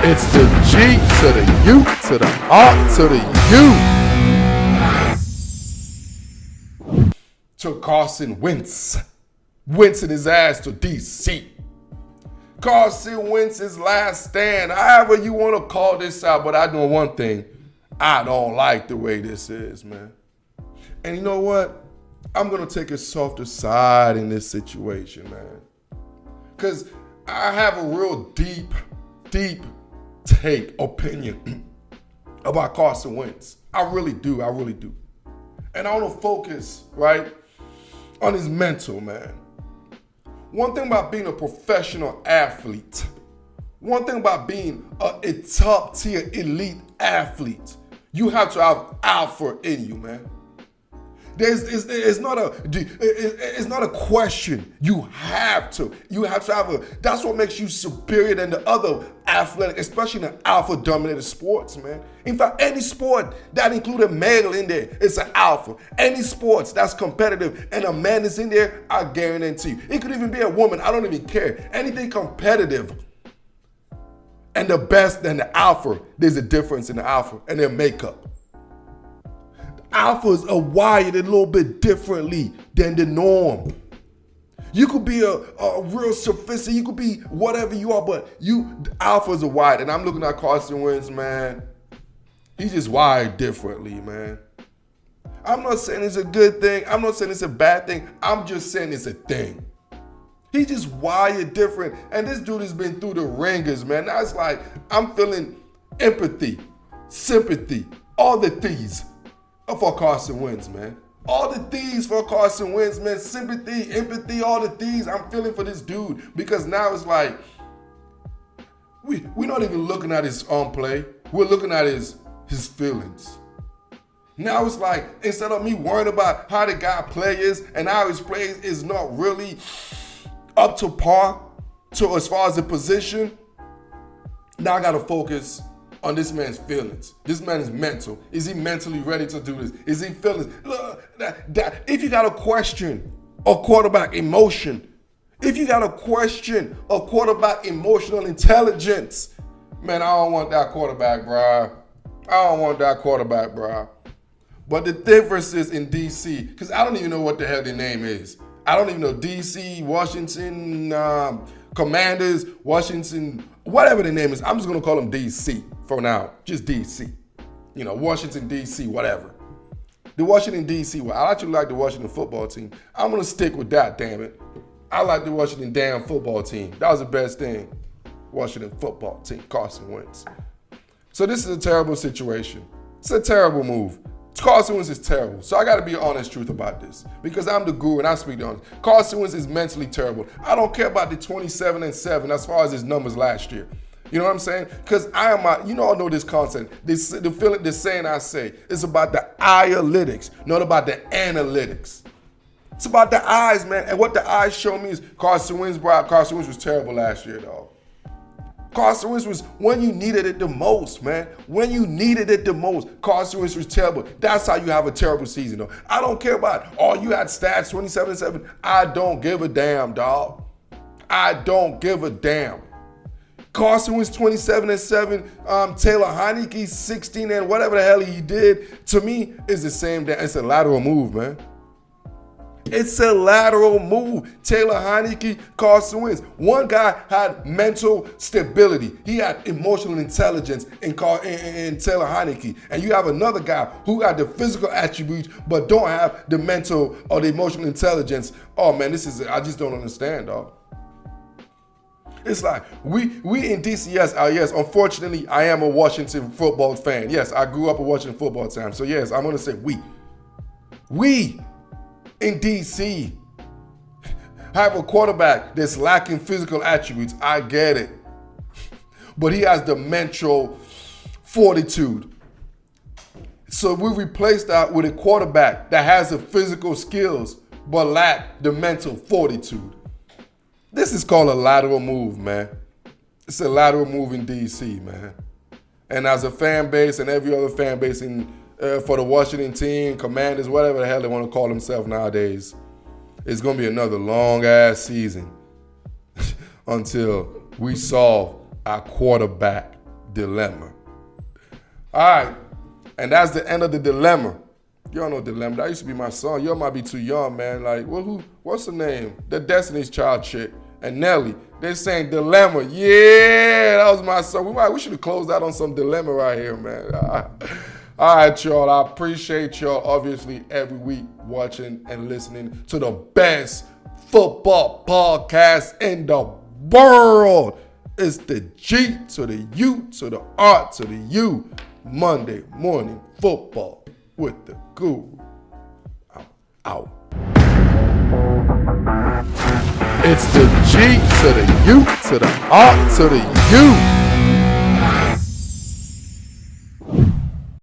It's the G to the U to the R to the U. To Carson Wentz. Wentzing his ass to DC. Carson Wentz's last stand. However you want to call this out, but I know one thing. I don't like the way this is, man. And you know what? I'm going to take a softer side in this situation, man. Because I have a real deep opinion about Carson Wentz. I really do. And I want to focus, right, on his mental, man. One thing about being a professional athlete, one thing about being a top tier elite athlete, you have to have alpha in you, man. It's not a question. You have to have that's what makes you superior than the other athletic, especially in the alpha dominated sports, man. In fact, any sport that includes a male in there, it's an alpha. Any sports that's competitive and a man is in there, I guarantee you. It could even be a woman, I don't even care. Anything competitive and the best than the alpha, there's a difference in the alpha and their makeup. Alphas are wired a little bit differently than the norm. You could be a real sophisticated, you could be whatever you are, but alphas are wired. And I'm looking at Carson Wentz, man. He's just wired differently, man. I'm not saying it's a good thing. I'm not saying it's a bad thing. I'm just saying it's a thing. He just wired different. And this dude has been through the ringers, man. Now it's like I'm feeling empathy, sympathy, all the things for Carson Wentz, man. All the things for Carson Wentz, man. Sympathy, empathy, all the things I'm feeling for this dude. Because now it's like, we're not even looking at his play. We're looking at his feelings. Now it's like, instead of me worrying about how the guy plays and how his play is not really up to par to as far as the position, now I got to focus on this man's feelings. This man is mental. Is he mentally ready to do this? Is he feeling? Look, if you got a question a quarterback emotion, if you got a question a quarterback emotional intelligence, man, I don't want that quarterback, bro. But the difference is in DC, because I don't even know what the hell their name is. I don't even know. DC, Washington, Commanders, Washington, whatever the name is. I'm just going to call them DC for now. Just DC. You know, Washington, DC, whatever. The Washington, DC, well, I actually like the Washington football team. I'm going to stick with that, damn it. I like the Washington damn football team. That was the best thing. Washington football team, Carson Wentz. So this is a terrible situation. It's a terrible move. Carson Wentz is terrible. So I got to be honest truth about this because I'm the guru and I speak the honest. Carson Wentz is mentally terrible. I don't care about the 27-7 as far as his numbers last year. You know what I'm saying? Because I know this concept. The saying I say is about the analytics, not about the analytics. It's about the eyes, man. And what the eyes show me is Carson Wentz was terrible last year, dog. Carson Wentz was when you needed it the most, man. When you needed it the most, Carson Wentz was terrible. That's how you have a terrible season, though. I don't care about, you had stats 27-7. I don't give a damn, dog. I don't give a damn. Carson Wentz 27-7. Taylor Heineke 16 and whatever the hell he did, to me, is the same. It's a lateral move, man. It's a lateral move. Taylor Heineke, Carson Wentz. One guy had mental stability. He had emotional intelligence in Taylor Heineke. And you have another guy who got the physical attributes but don't have the mental or the emotional intelligence. Oh, man, I just don't understand, dog. It's like, we in DC, yes, unfortunately, I am a Washington football fan. Yes, I grew up a Washington football team. So, yes, I'm going to say we. We in DC have a quarterback that's lacking physical attributes. I get it. But he has the mental fortitude. So we replace that with a quarterback that has the physical skills but lack the mental fortitude. This is called a lateral move, man. It's a lateral move in DC, man. And as a fan base and every other fan base for the Washington team, Commanders, whatever the hell they want to call themselves nowadays, it's going to be another long-ass season until we solve our quarterback dilemma. All right, and that's the end of the dilemma. Y'all know Dilemma. That used to be my song. Y'all might be too young, man. Like, what's the name? The Destiny's Child chick and Nelly. They sang Dilemma. Yeah, that was my song. We should have closed out on some Dilemma right here, man. All right, y'all. I appreciate y'all, obviously, every week watching and listening to the best football podcast in the world. It's the G to the U to the R to the U. Monday morning football with the guru. I'm out. It's the G to the U to the R to the U.